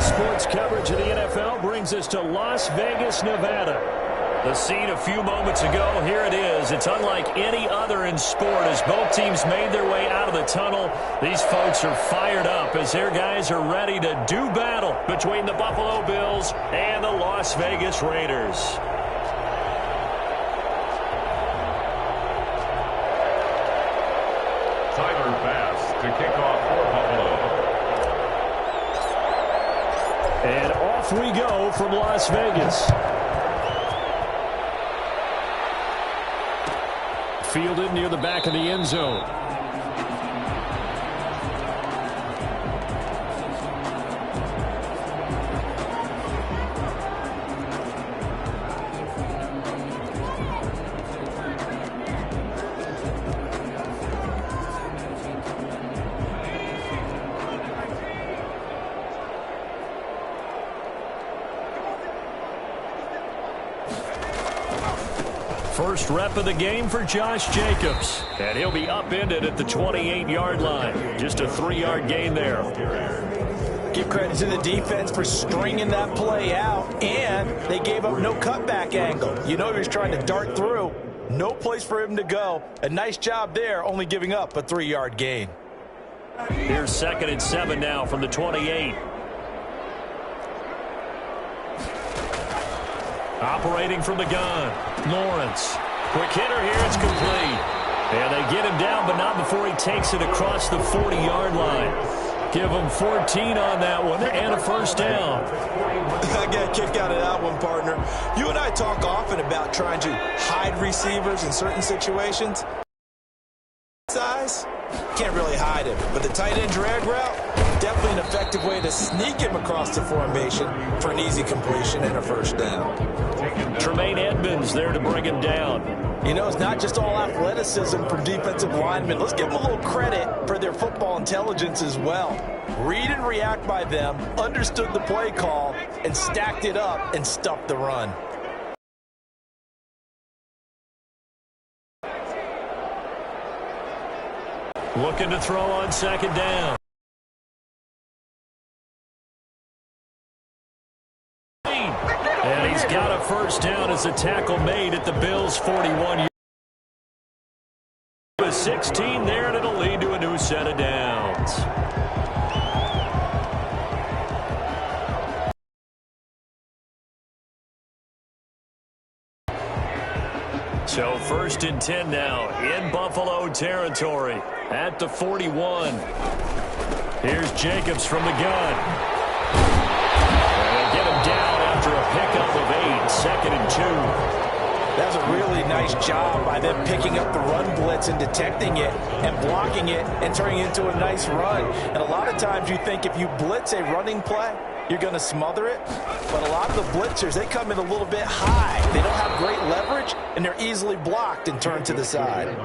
Sports coverage of the NFL brings us to Las Vegas, Nevada. The scene a few moments ago, here it is. It's unlike any other in sport as both teams made their way out of the tunnel. These folks are fired up as their guys are ready to do battle between the Buffalo Bills and the Las Vegas Raiders. Tyler Bass to kick off for Buffalo. And off we go from Las Vegas. Fielded near the back of the end zone. First rep of the game for Josh Jacobs. And he'll be upended at the 28-yard line. Just a 3-yard gain there. Give credit to the defense for stringing that play out. And they gave up no cutback angle. You know he was trying to dart through. No place for him to go. A nice job there, only giving up a 3-yard gain. Here's 2nd and 7 now from the 28. Operating from the gun, Lawrence. Quick hitter here, it's complete. And they get him down, but not before he takes it across the 40-yard line. Give him 14 on that one and a first down. I got a kick out of that one, partner. You and I talk often about trying to hide receivers in certain situations. Size, can't really hide him. But the tight end drag route, definitely an effective way to sneak him across the formation for an easy completion and a first down. Tremaine Edmonds there to bring him down. You know, it's not just all athleticism from defensive linemen. Let's give them a little credit for their football intelligence as well. Read and react by them, understood the play call, and stacked it up and stuffed the run. Looking to throw on 2nd down. And he's got a first down as a tackle made at the Bills' 41. 16 there, and it'll lead to a new set of downs. So 1st and 10 now in Buffalo territory at the 41. Here's Jacobs from the gun. And they get him down after a pickup of 8, 2nd and 2. That's a really nice job by them picking up the run blitz and detecting it and blocking it and turning it into a nice run. And a lot of times you think if you blitz a running play, you're going to smother it. But a lot of the blitzers, they come in a little bit high. They don't have great leverage, and they're easily blocked and turned to the side.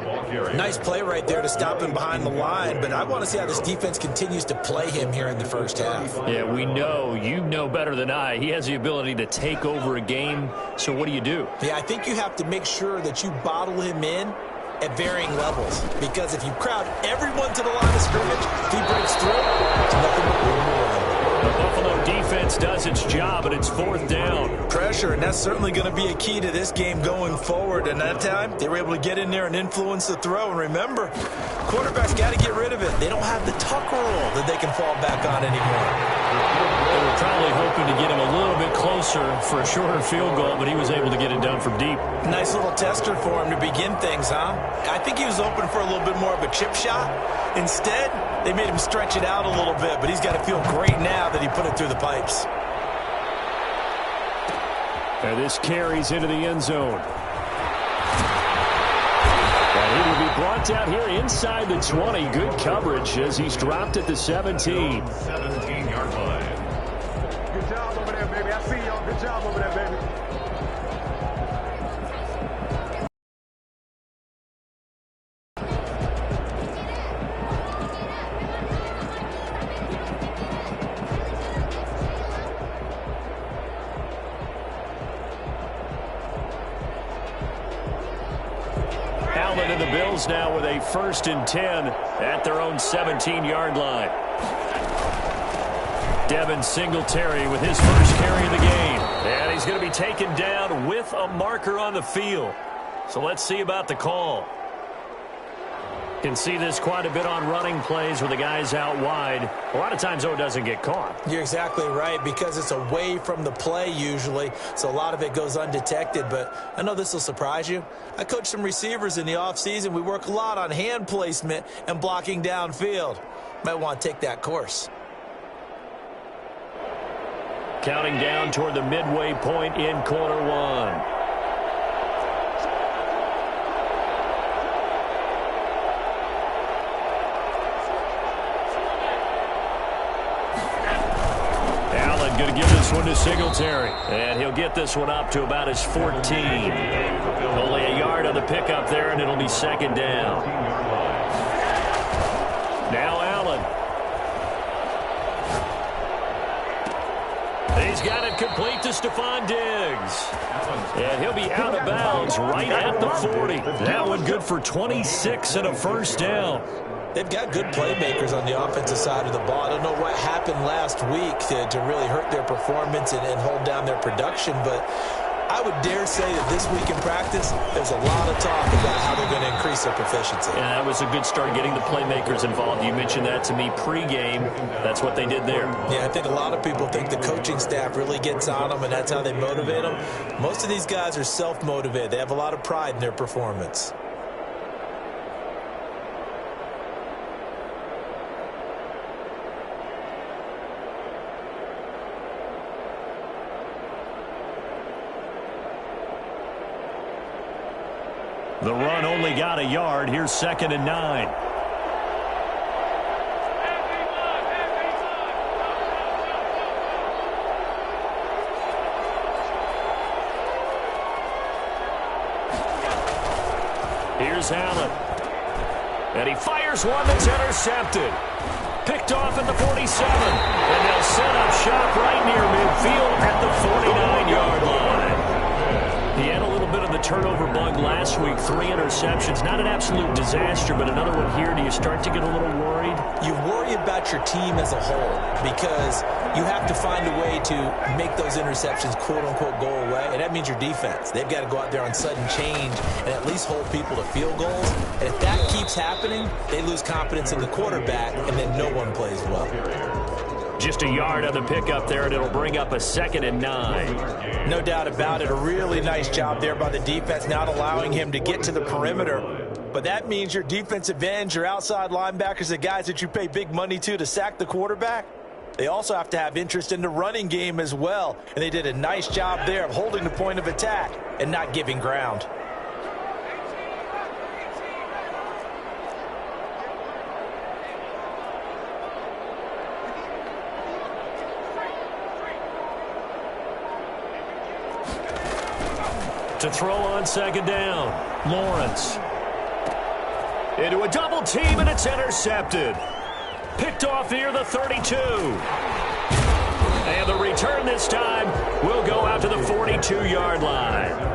Nice play right there to stop him behind the line, but I want to see how this defense continues to play him here in the first half. Yeah, we know. You know better than I. He has the ability to take over a game, so what do you do? Yeah, I think you have to make sure that you bottle him in at varying levels, because if you crowd everyone to the line of scrimmage, if he breaks through, it's nothing but room to run. The Buffalo defense does its job, and it's 4th down. Pressure, and that's certainly going to be a key to this game going forward. And that time, they were able to get in there and influence the throw. And remember, quarterbacks got to get rid of it. They don't have the tuck rule that they can fall back on anymore. They were probably hoping to get him a little bit closer for a shorter field goal, but he was able to get it done from deep. Nice little tester for him to begin things, huh? I think he was open for a little bit more of a chip shot. Instead, they made him stretch it out a little bit, but he's got to feel great now that he put it through the pipes. And this carries into the end zone. And he will be brought down here inside the 20. Good coverage as he's dropped at the 17. 17-yard line. Good job over there, baby. I see y'all. Good job over there, baby. Allen and the Bills now with a 1st and 10 at their own 17-yard line. Devin Singletary with his first carry of the game. And he's going to be taken down with a marker on the field. So let's see about the call. Can see this quite a bit on running plays where the guy's out wide. A lot of times, though, it doesn't get caught. You're exactly right, because it's away from the play usually, so a lot of it goes undetected. But I know this will surprise you. I coach some receivers in the offseason. We work a lot on hand placement and blocking downfield. Might want to take that course. Counting down toward the midway point in quarter one. Going to give this one to Singletary. And he'll get this one up to about his 14. Only a yard on the pickup there, and it'll be second down. Now Allen. He's got it complete to Stephon Diggs. And he'll be out of bounds right at the 40. That one good for 26 and a first down. They've got good playmakers on the offensive side of the ball. I don't know what happened last week to really hurt their performance and hold down their production, but I would dare say that this week in practice, there's a lot of talk about how they're going to increase their proficiency. Yeah, that was a good start, getting the playmakers involved. You mentioned that to me pregame. That's what they did there. Yeah, I think a lot of people think the coaching staff really gets on them, and that's how they motivate them. Most of these guys are self-motivated. They have a lot of pride in their performance. The run only got a yard. Here's 2nd and 9. Here's Allen. And he fires one that's intercepted. Picked off at the 47. And they'll set up shop right near midfield at the 49-yard line. He had a little bit of the turnover bug last week. 3 interceptions. Not an absolute disaster, but another one here. Do you start to get a little worried? You worry about your team as a whole because you have to find a way to make those interceptions, quote-unquote, go away, and that means your defense. They've got to go out there on sudden change and at least hold people to field goals. And if that keeps happening, they lose confidence in the quarterback, and then no one plays well. Just a yard on the pickup there, and it'll bring up a 2nd and 9. No doubt about it. A really nice job there by the defense, not allowing him to get to the perimeter. But that means your defensive ends, your outside linebackers, the guys that you pay big money to sack the quarterback, they also have to have interest in the running game as well. And they did a nice job there of holding the point of attack and not giving ground. To throw on 2nd down, Lawrence. Into a double team, and it's intercepted. Picked off near the 32. And the return this time will go out to the 42-yard line.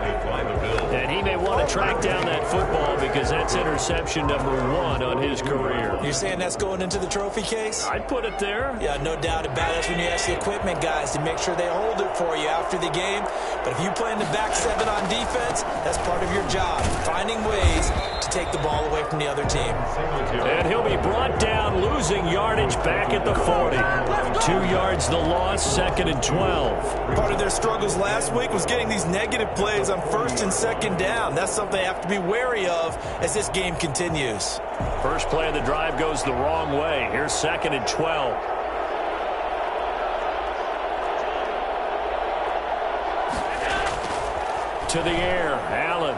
And he may want to track down that football because that's interception number 1 on his career. You're saying that's going into the trophy case? I'd put it there. Yeah, no doubt about it. That's when you ask the equipment guys to make sure they hold it for you after the game. But if you play in the back 7 on defense, that's part of your job, finding ways to take the ball away from the other team. And he'll be brought down, losing yardage back at the 40. 2 yards the loss, 2nd and 12. Part of their struggles last week was getting these negative plays on 1st and 2nd down. That's something they have to be wary of as this game continues. First play of the drive goes the wrong way. Here's 2nd and 12. To the air, Allen.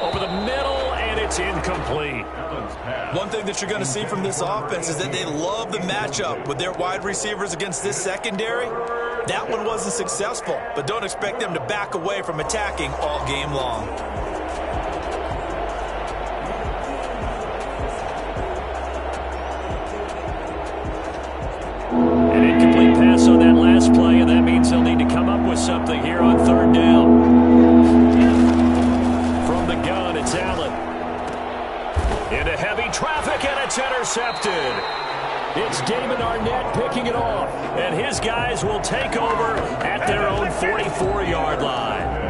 Over the middle, and it's incomplete. One thing that you're going to see from this offense is that they love the matchup with their wide receivers against this secondary. That one wasn't successful, but don't expect them to back away from attacking all game long. An incomplete pass on that last play, and that means they'll need to come up with something here on 3rd down. From the gun, it's Allen. Into heavy traffic, and it's intercepted. It's David Arnett picking it off. And his guys will take over at their own 44-yard line.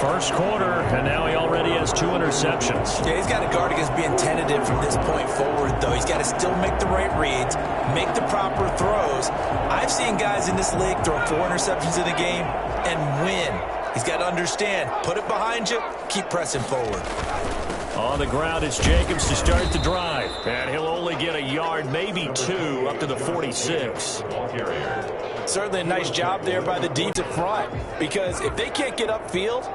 First quarter, and now he already has 2 interceptions. Yeah, he's got to guard against being tentative from this point forward, though. He's got to still make the right reads, make the proper throws. I've seen guys in this league throw 4 interceptions in a game and win. He's got to understand, put it behind you, keep pressing forward. On the ground, it's Jacobs to start the drive. And he'll only get a yard, maybe 2, up to the 46. Certainly a nice job there by the defensive front, because if they can't get upfield,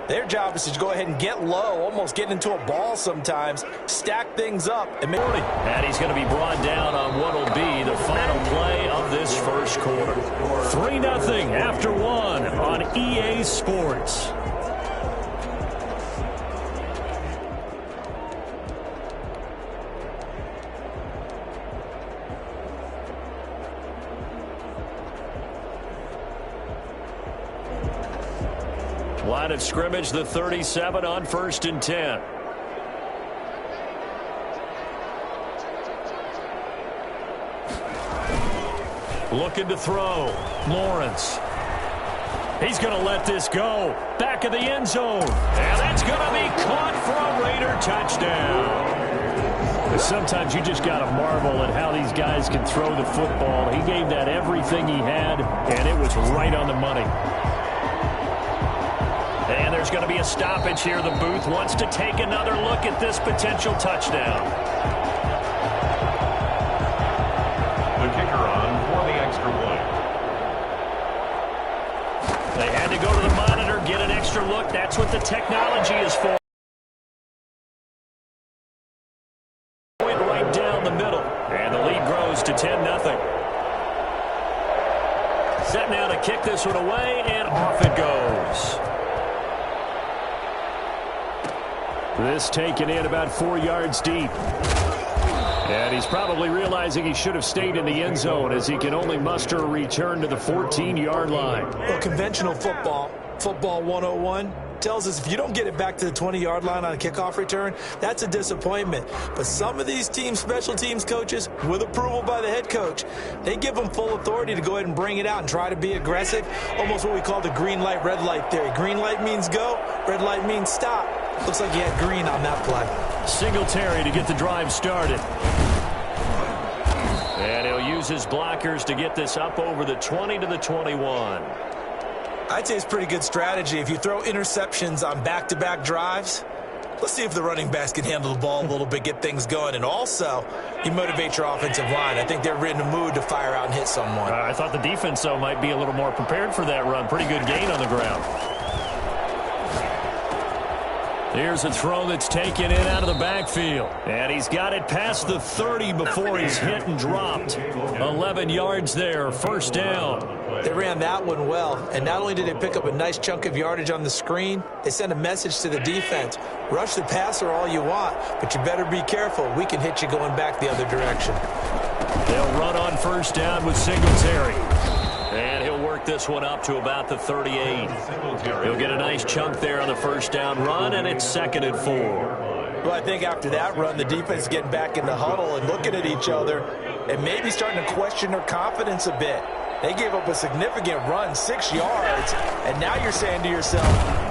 their job is to go ahead and get low, almost get into a ball sometimes, stack things up. And he's going to be brought down on what will be the final play of this first quarter. 3-0 after 1 on EA Sports. Line of scrimmage, the 37 on 1st and 10. Looking to throw. Lawrence. He's going to let this go. Back of the end zone. And that's going to be caught for a Raider touchdown. Sometimes you just got to marvel at how these guys can throw the football. He gave that everything he had, and it was right on the money. And there's going to be a stoppage here. The booth wants to take another look at this potential touchdown. The kicker on for the extra point. They had to go to the monitor, get an extra look. That's what the technology is for. Went right down the middle. And the lead grows to 10-0. Set now to kick this one away, and off it goes. This taken in about 4 yards deep. And he's probably realizing he should have stayed in the end zone as he can only muster a return to the 14-yard line. Well, conventional football 101, tells us if you don't get it back to the 20-yard line on a kickoff return, that's a disappointment. But some of these special teams coaches, with approval by the head coach, they give them full authority to go ahead and bring it out and try to be aggressive, almost what we call the green light, red light theory. Green light means go, red light means stop. Looks like he had green on that play. Singletary to get the drive started. And he'll use his blockers to get this up over the 20 to the 21. I'd say it's pretty good strategy. If you throw interceptions on back-to-back drives, let's see if the running backs can handle the ball a little bit, get things going. And also, you motivate your offensive line. I think they're in a mood to fire out and hit someone. I thought the defense, though, might be a little more prepared for that run. Pretty good gain on the ground. Here's a throw that's taken in out of the backfield. And he's got it past the 30 before he's hit and dropped. 11 yards there, first down. They ran that one well. And not only did they pick up a nice chunk of yardage on the screen, they sent a message to the defense. Rush the passer all you want, but you better be careful. We can hit you going back the other direction. They'll run on first down with Singletary. And he'll work this one up to about the 38. He'll get a nice chunk there on the first down run, and it's 2nd and 4. Well, I think after that run, the defense is getting back in the huddle and looking at each other and maybe starting to question their confidence a bit. They gave up a significant run, 6 yards, and now you're saying to yourself,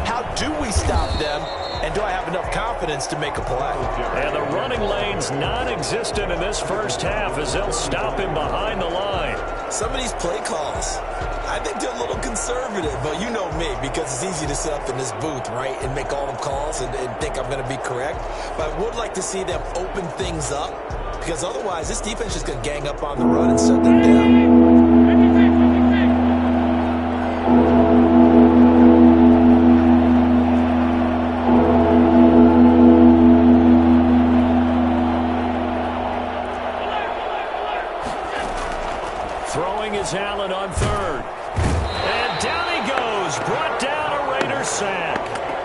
how do we stop them, and do I have enough confidence to make a play? And the running lane's non-existent in this first half as they'll stop him behind the line. Some of these play calls, I think they're a little conservative, but you know me, because it's easy to sit up in this booth, right, and make all the calls and think I'm going to be correct. But I would like to see them open things up, because otherwise this defense is just going to gang up on the run and shut them down. Allen on third. And down he goes. Brought down a Raider sack.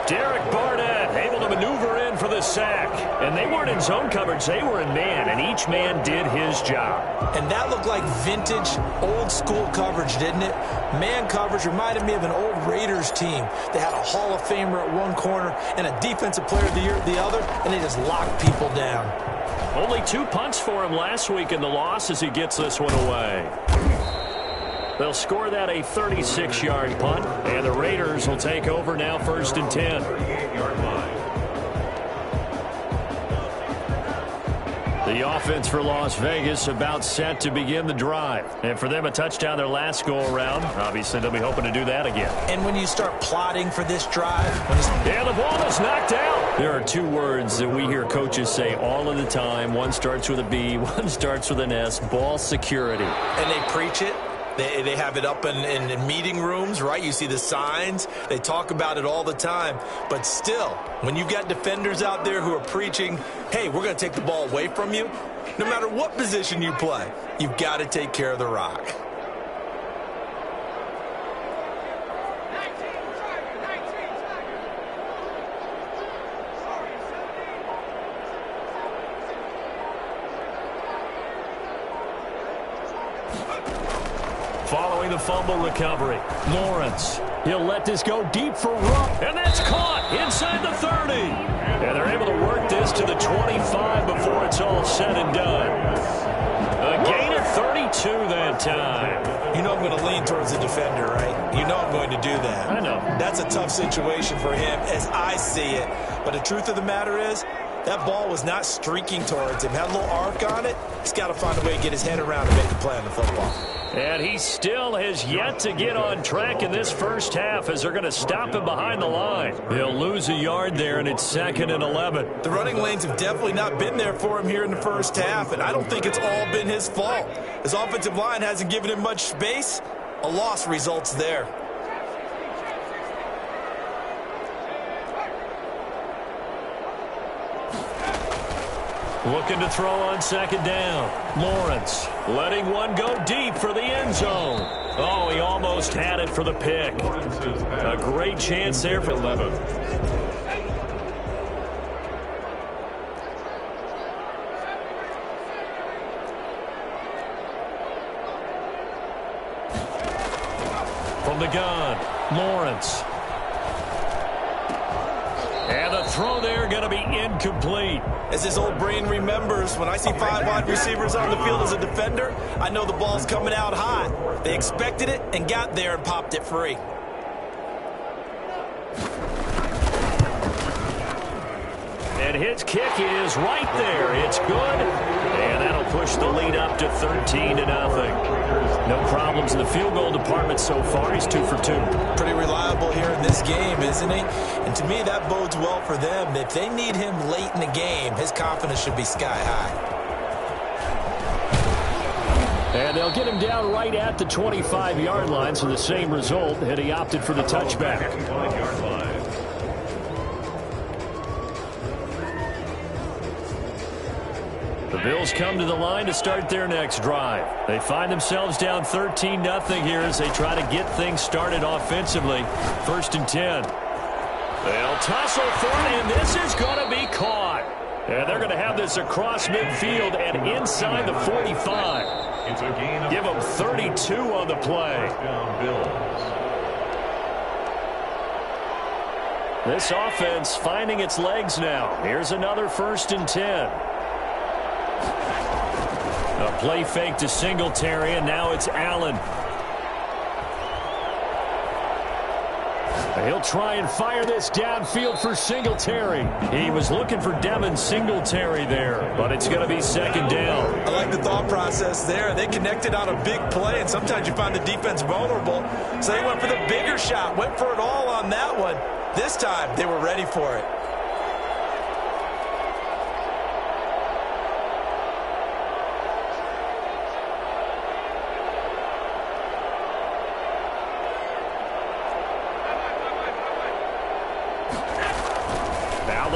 Derek Barnett able to maneuver in for the sack. And they weren't in zone coverage. They were in man, and each man did his job. And that looked like vintage, old-school coverage, didn't it? Man coverage reminded me of an old Raiders team. They had a Hall of Famer at one corner and a Defensive Player of the Year at the other, and they just locked people down. Only 2 punts for him last week in the loss as he gets this one away. They'll score that a 36-yard punt, and the Raiders will take over now 1st and 10. 38-yard line. The offense for Las Vegas about set to begin the drive. And for them, a touchdown their last go-around. Obviously, they'll be hoping to do that again. And when you start plotting for this drive... And the ball is knocked out. There are 2 words that we hear coaches say all of the time. One starts with a B, one starts with an S. Ball security. And they preach it. They have it up in meeting rooms, right? You see the signs. They talk about it all the time. But still, when you've got defenders out there who are preaching, hey, we're going to take the ball away from you, no matter what position you play, you've got to take care of the rock. Following the fumble recovery, Lawrence. He'll let this go deep for Rupp, and that's caught inside the 30. And they're able to work this to the 25 before it's all said and done. A gain of 32 that time. You know I'm going to lean towards the defender, right? You know I'm going to do that. I know. That's a tough situation for him as I see it. But the truth of the matter is, that ball was not streaking towards him. Had a little arc on it. He's got to find a way to get his head around and make the play on the football. And he still has yet to get on track in this first half as they're going to stop him behind the line. They'll lose a yard there, and it's 2nd and 11. The running lanes have definitely not been there for him here in the first half, and I don't think it's all been his fault. His offensive line hasn't given him much space. A loss results there. Looking to throw on 2nd down. Lawrence letting one go deep for the end zone. Oh, he almost had it for the pick. A great chance there for 11. From the gun, Lawrence. And the throw there going to be incomplete. As his old brain remembers, when I see 5 wide receivers on the field as a defender, I know the ball's coming out hot. They expected it and got there and popped it free. And his kick is right there. It's good. And that'll push the lead up to 13-0. No problems in the field goal department so far. He's 2 for 2. Pretty reliable here in this game, isn't he? And to me, that bodes well for them. If they need him late in the game, his confidence should be sky high. And they'll get him down right at the 25-yard line, so the same result, and he opted for the touchback. 25-yard line. The Bills come to the line to start their next drive. They find themselves down 13-0 here as they try to get things started offensively. 1st and 10. They'll tussle for it, and this is going to be caught. And they're going to have this across midfield and inside the 45. It's a gain of Give them 32 on the play. This offense finding its legs now. Here's another 1st and 10. A play fake to Singletary, and now it's Allen. He'll try and fire this downfield for Singletary. He was looking for Devin Singletary there, but it's going to be 2nd down. I like the thought process there. They connected on a big play, and sometimes you find the defense vulnerable. So they went for the bigger shot, went for it all on that one. This time, they were ready for it.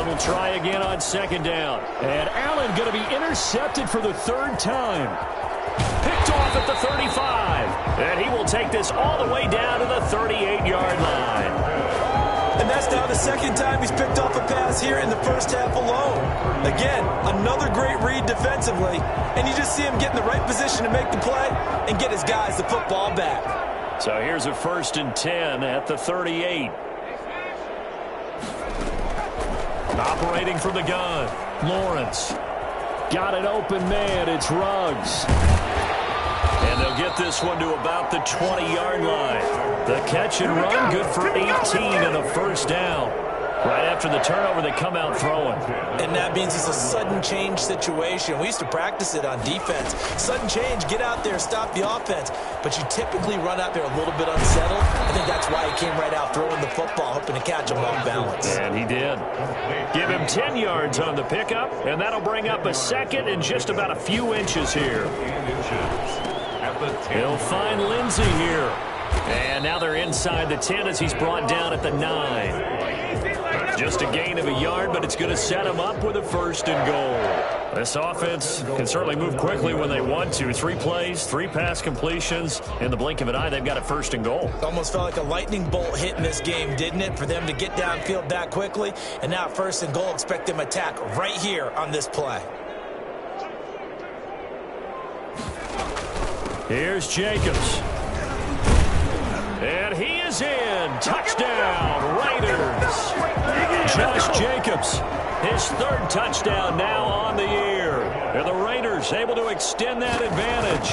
Will try again on 2nd down. And Allen going to be intercepted for the 3rd time. Picked off at the 35. And he will take this all the way down to the 38-yard line. And that's now the 2nd time he's picked off a pass here in the first half alone. Again, another great read defensively. And you just see him get in the right position to make the play and get his guys the football back. So here's a 1st and 10 at the 38. Operating from the gun, Lawrence. Got an open man. It's Ruggs. And they'll get this one to about the 20-yard line. The catch and run good for 18 and a first down. Right after the turnover, they come out throwing. And that means it's a sudden change situation. We used to practice it on defense. Sudden change, get out there, stop the offense. But you typically run out there a little bit unsettled. I think that's why he came right out throwing the football, hoping to catch him off balance. And he did. Give him 10 yards on the pickup, and that'll bring up a second and just about a few inches here. He'll find Lindsey here. And now they're inside the 10 as he's brought down at the 9. Just a gain of a yard, but it's going to set him up with a first and goal. This offense can certainly move quickly when they want to. 3 plays, 3 pass completions. In the blink of an eye, they've got a first and goal. Almost felt like a lightning bolt hit in this game, didn't it? For them to get downfield that quickly. And now first and goal, expect them to attack right here on this play. Here's Jacobs. And he is in. Touchdown, Raiders. Josh Jacobs, his 3rd touchdown now on the year. And the Raiders able to extend that advantage.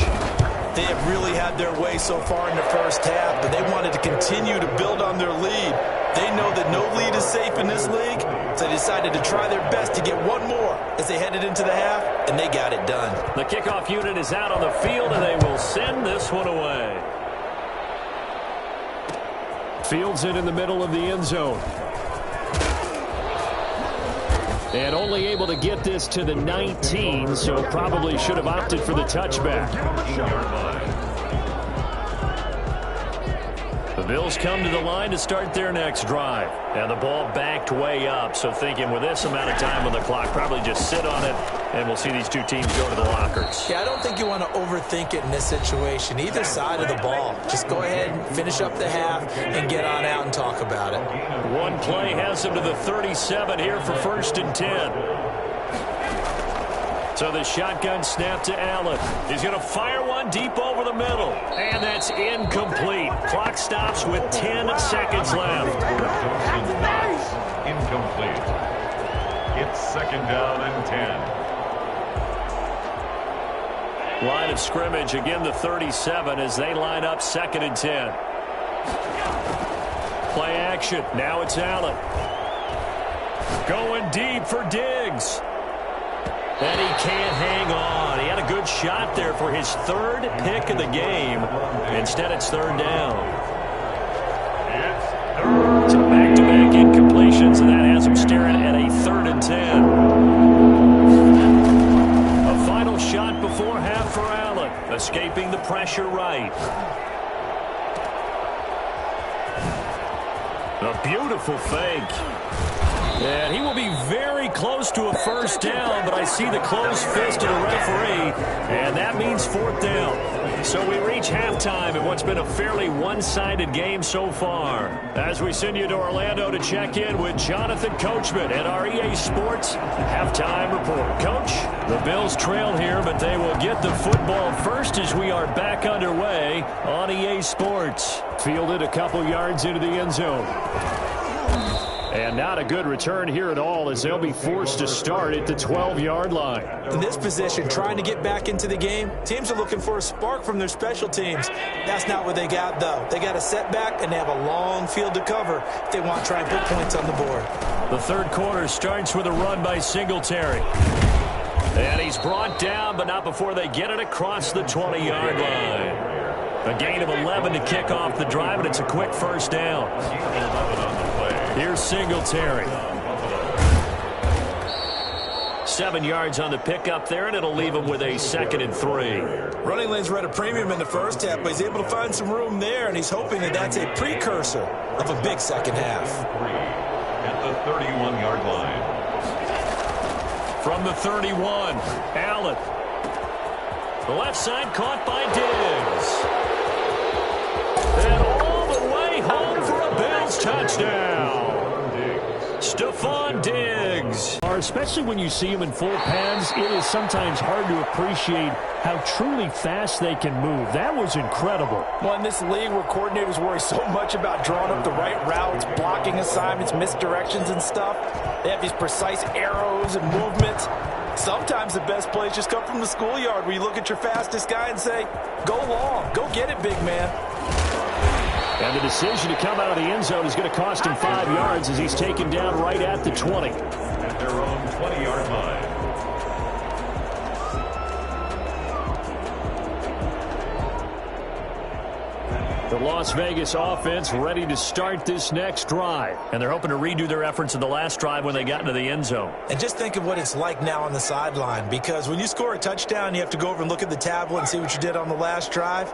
They have really had their way so far in the first half, but they wanted to continue to build on their lead. They know that no lead is safe in this league, so they decided to try their best to get one more as they headed into the half, and they got it done. The kickoff unit is out on the field, and they will send this one away. Fields it in the middle of the end zone. And only able to get this to the 19, so probably should have opted for the touchback. The Bills come to the line to start their next drive. And the ball backed way up, so thinking with this amount of time on the clock, probably just sit on it, and we'll see these two teams go to the lockers. Yeah, I don't think you want to overthink it in this situation. Either side of the ball. Just go ahead and finish up the half and get on out and talk about it. One play has him to the 37 here for first and 10. So the shotgun snap to Allen. He's going to fire one deep over the middle. And that's incomplete. Clock stops with 10 seconds left. Incomplete. It's 2nd down and 10. Line of scrimmage, again the 37 as they line up 2nd and 10. Play action. Now it's Allen. Going deep for Diggs. And he can't hang on. He had a good shot there for his 3rd pick of the game. Instead, it's 3rd down. So back-to-back incompletions, and that has him staring at a 3rd and 10. A final shot before half for Allen. Escaping the pressure right. A beautiful fake. And he will be very close to a first down, but I see the closed fist of the referee, and that means 4th down. So we reach halftime in what's been a fairly one-sided game so far. As we send you to Orlando to check in with Jonathan Coachman at our EA Sports Halftime Report. Coach, the Bills trail here, but they will get the football first as we are back underway on EA Sports. Fielded a couple yards into the end zone. And not a good return here at all as they'll be forced to start at the 12-yard line. In this position, trying to get back into the game, teams are looking for a spark from their special teams. That's not what they got, though. They got a setback, and they have a long field to cover if they want to try and put points on the board. The 3rd quarter starts with a run by Singletary. And he's brought down, but not before they get it across the 20-yard line. A gain of 11 to kick off the drive, and it's a quick first down. Here's Singletary. 7 yards on the pickup there, and it'll leave him with a 2nd and 3. Running lanes were at a premium in the first half, but he's able to find some room there, and he's hoping that that's a precursor of a big second half. At the 31-yard line. From the 31, Allen. The left side caught by Diggs. And all the way home for a Bills touchdown. Stephon Diggs. Especially when you see him in full pads, it is sometimes hard to appreciate how truly fast they can move. That was incredible. Well, in this league where coordinators worry so much about drawing up the right routes, blocking assignments, misdirections and stuff, they have these precise arrows and movements. Sometimes the best plays just come from the schoolyard where you look at your fastest guy and say, go long, go get it, big man. And the decision to come out of the end zone is going to cost him 5 yards as he's taken down right at the 20. At their own 20-yard line. The Las Vegas offense ready to start this next drive. And they're hoping to redo their efforts in the last drive when they got into the end zone. And just think of what it's like now on the sideline, because when you score a touchdown, you have to go over and look at the tablet and see what you did on the last drive.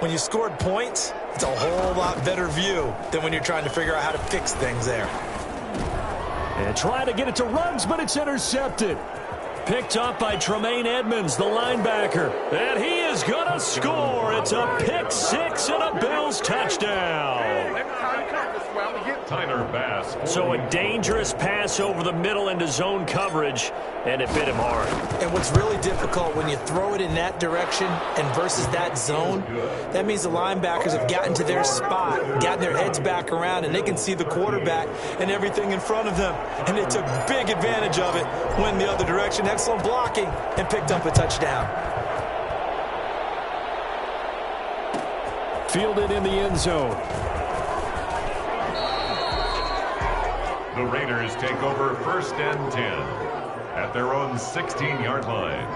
When you scored points, it's a whole lot better view than when you're trying to figure out how to fix things there. And trying to get it to Ruggs, but it's intercepted. Picked up by Tremaine Edmonds, the linebacker. And he is going to score. It's a pick six and a Bills touchdown. Tyler Bass. So a dangerous pass over the middle into zone coverage, and it bit him hard. And what's really difficult when you throw it in that direction and versus that zone, that means the linebackers have gotten to their spot, gotten their heads back around, and they can see the quarterback and everything in front of them. And they took big advantage of it, went the other direction. Excellent blocking, and picked up a touchdown. Fielded in the end zone. The Raiders take over 1st and 10 at their own 16-yard line.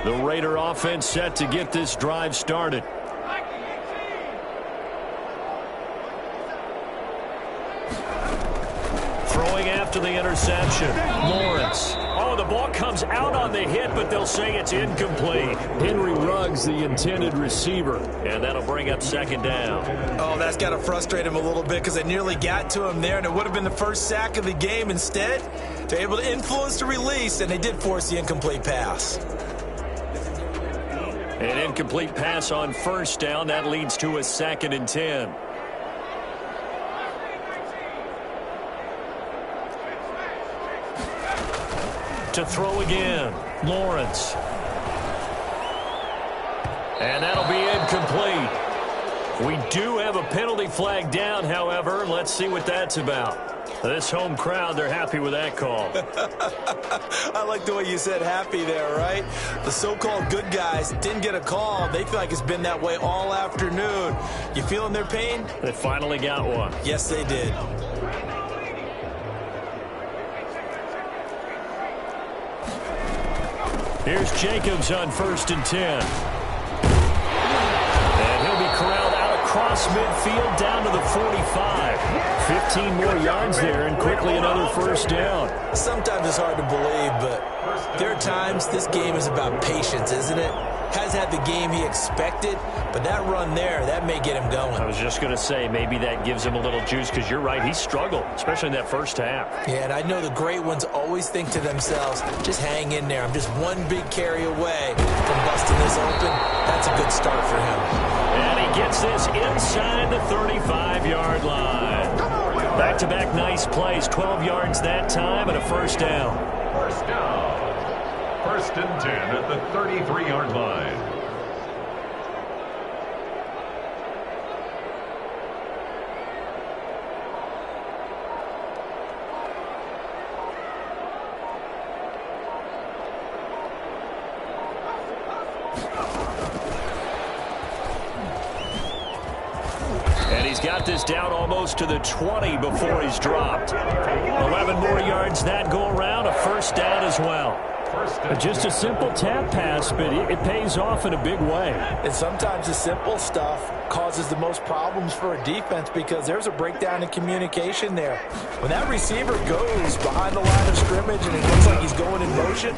The Raider offense set to get this drive started. Throwing after the interception. Lawrence. Oh, the ball comes out on the hit, but they'll say it's incomplete. Henry Ruggs, the intended receiver. And that'll bring up 2nd down. Oh, that's got to frustrate him a little bit because they nearly got to him there, and it would have been the first sack of the game. Instead, they're able to influence the release, and they did force the incomplete pass. An incomplete pass on 1st down. That leads to a 2nd and 10. To throw again, Lawrence. And that'll be incomplete. We do have a penalty flag down, however. Let's see what that's about. This home crowd, they're happy with that call. I like the way you said happy there, right? The so-called good guys didn't get a call. They feel like it's been that way all afternoon. You feeling their pain? They finally got one. Yes, they did. Here's Jacobs on 1st and 10. And he'll be corralled out across midfield down to the 45. 15 more yards there and quickly another 1st down. Sometimes it's hard to believe, but there are times this game is about patience, isn't it? Has had the game he expected, but that run there, that may get him going. I was just going to say, maybe that gives him a little juice because you're right, he struggled, especially in that 1st half. Yeah, and I know the great ones always think to themselves, just hang in there. I'm just one big carry away from busting this open. That's a good start for him. And he gets this inside the 35-yard line. Back-to-back nice plays, 12 yards that time and a 1st down. 1st down. 1st and 10 at the 33-yard line. And he's got this down almost to the 20 before he's dropped. 11 more yards that go around, a 1st down as well. Just a simple tap pass, but it pays off in a big way. And sometimes the simple stuff causes the most problems for a defense because there's a breakdown in communication there. When that receiver goes behind the line of scrimmage and it looks like he's going in motion,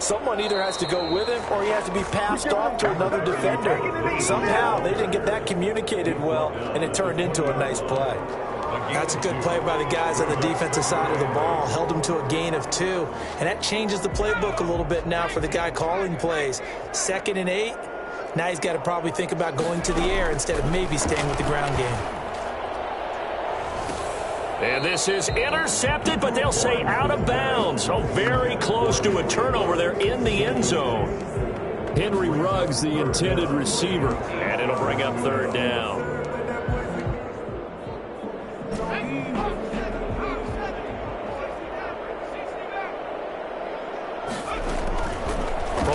someone either has to go with him or he has to be passed off to another defender. Somehow they didn't get that communicated well, and it turned into a nice play. That's a good play by the guys on the defensive side of the ball. Held them to a gain of 2. And that changes the playbook a little bit now for the guy calling plays. 2nd and 8. Now he's got to probably think about going to the air instead of maybe staying with the ground game. And this is intercepted, but they'll say out of bounds. Oh, very close to a turnover there in the end zone. Henry Ruggs, the intended receiver. And it'll bring up 3rd down.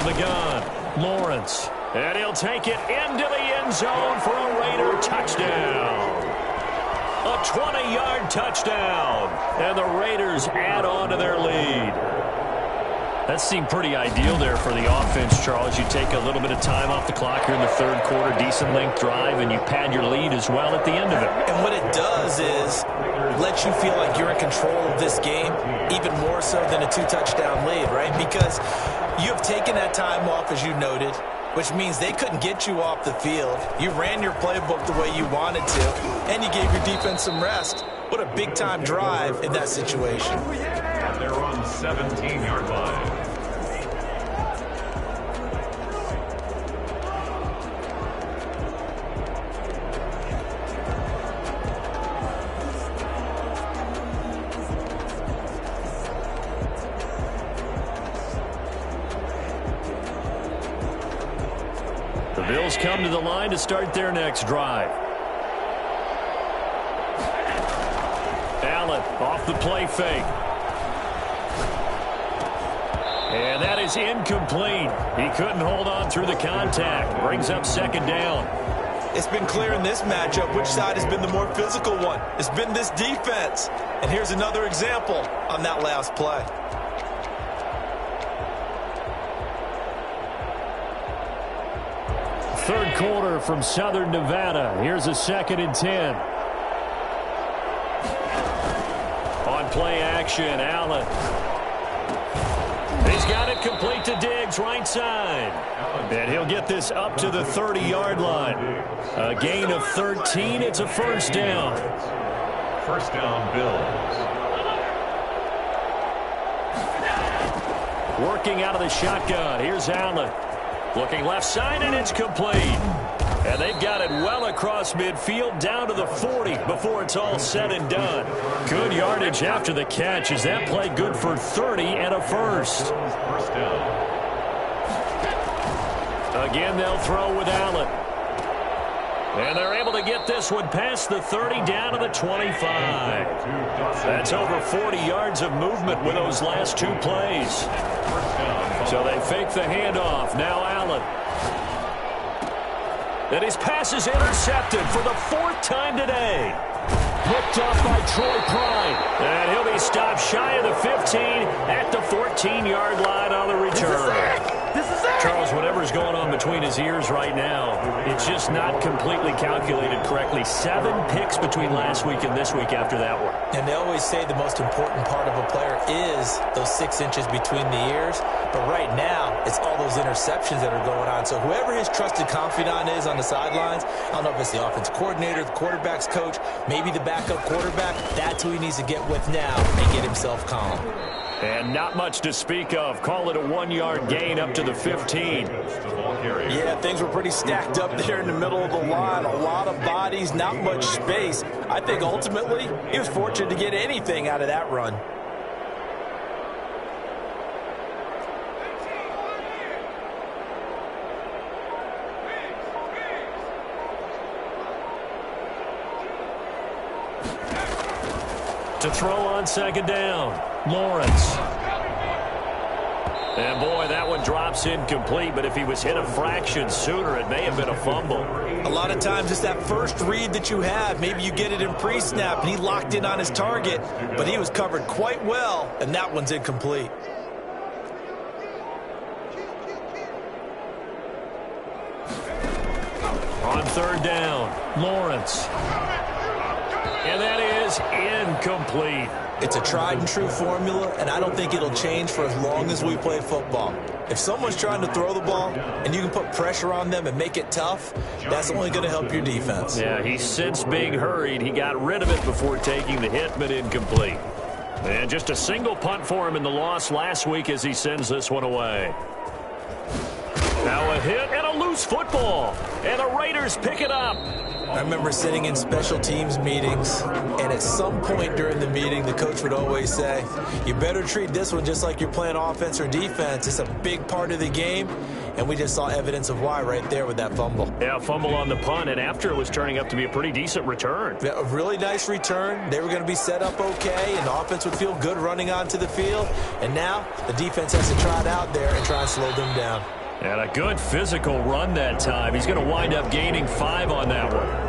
from the gun. Lawrence. And he'll take it into the end zone for a Raider touchdown. A 20-yard touchdown. And the Raiders add on to their lead. That seemed pretty ideal there for the offense, Charles. You take a little bit of time off the clock here in the third quarter, decent length drive, and you pad your lead as well at the end of it. And what it does is let you feel like you're in control of this game, even more so than a 2-touchdown lead, right? Because you have taken that time off, as you noted, which means they couldn't get you off the field. You ran your playbook the way you wanted to, and you gave your defense some rest. What a big-time drive in that situation. They're on 17-yard line. The Bills come to the line to start their next drive. Allen off the play fake. And that is incomplete. He couldn't hold on through the contact. Brings up second down. It's been clear in this matchup which side has been the more physical one. It's been this defense. And here's another example on that last play. Third quarter from Southern Nevada. Here's a 2nd and 10. On play action, Allen. He's got it complete to Diggs, right side. And he'll get this up to the 30-yard line. A gain of 13. It's a first down. First down, Bills. Working out of the shotgun. Here's Allen. Looking left side, and it's complete. And they've got it well across midfield down to the 40 before it's all said and done. Good yardage after the catch. Is that play good for 30 and a first? First down. Again, they'll throw with Allen. And they're able to get this one past the 30 down to the 25. That's over 40 yards of movement with those last two plays. So they fake the handoff. Now Allen. And his pass is intercepted for the 4th time today. Picked off by Troy Pride. And he'll be stopped shy of the 15 at the 14-yard line on the return. Charles, whatever's going on between his ears right now, it's just not completely calculated correctly. 7 picks between last week and this week after that one. And they always say the most important part of a player is those 6 inches between the ears. But right now, it's all those interceptions that are going on. So whoever his trusted confidant is on the sidelines, I don't know if it's the offense coordinator, the quarterback's coach, maybe the backup quarterback, that's who he needs to get with now and get himself calm. And not much to speak of. Call it a 1-yard gain up to the 15. Yeah, things were pretty stacked up there in the middle of the line. A lot of bodies, not much space. I think ultimately he was fortunate to get anything out of that run. To throw on second down, Lawrence. And boy, that one drops incomplete, but if he was hit a fraction sooner, it may have been a fumble. A lot of times it's that first read that you have. Maybe you get it in pre-snap, and he locked in on his target, but he was covered quite well, and that one's incomplete. On third down, Lawrence. And that is incomplete. It's a tried and true formula, and I don't think it'll change for as long as we play football. If someone's trying to throw the ball and you can put pressure on them and make it tough, that's only going to help your defense. Yeah, he sensed being hurried. He got rid of it before taking the hit, but incomplete. And just a single punt for him in the loss last week as he sends this one away. Now a hit and a loose football. And the Raiders pick it up. I remember sitting in special teams meetings, and at some point during the meeting, the coach would always say, you better treat this one just like you're playing offense or defense. It's a big part of the game, and we just saw evidence of why right there with that fumble. Yeah, fumble on the punt, and after it was turning up to be a pretty decent return. Yeah, a really nice return. They were going to be set up okay, and the offense would feel good running onto the field. And now the defense has to try it out there and try and slow them down. And a good physical run that time. He's going to wind up gaining 5 on that one.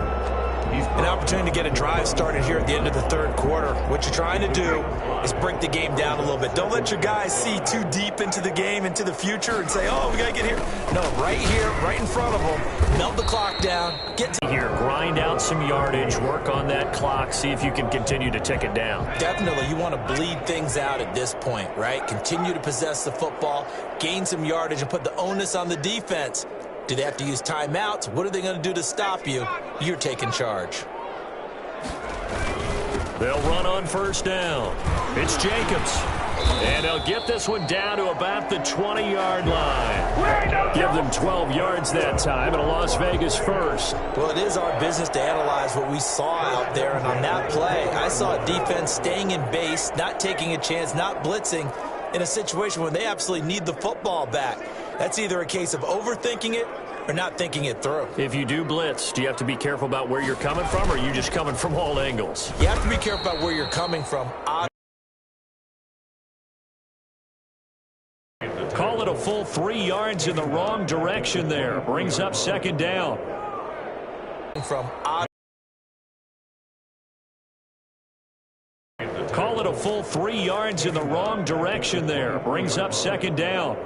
An opportunity to get a drive started here at the end of the third quarter. What you're trying to do is break the game down a little bit. Don't let your guys see too deep into the game, into the future, and say, oh, we got to get here. No, right here, right in front of them. Melt the clock down. Get to here. Grind out some yardage. Work on that clock. See if you can continue to tick it down. Definitely, you want to bleed things out at this point, right? Continue to possess the football, gain some yardage, and put the onus on the defense. Do they have to use timeouts? What are they going to do to stop you? You're taking charge. They'll run on first down. It's Jacobs. And they'll get this one down to about the 20-yard line. Give them 12 yards that time, and a Las Vegas first. Well, it is our business to analyze what we saw out there, and on that play, I saw a defense staying in base, not taking a chance, not blitzing, in a situation where they absolutely need the football back. That's either a case of overthinking it or not thinking it through. If you do blitz, do you have to be careful about where you're coming from, or are you just coming from all angles? You have to be careful about where you're coming from. Call it a full 3 yards in the wrong direction there. Brings up second down. Call it a full 3 yards in the wrong direction there. Brings up second down.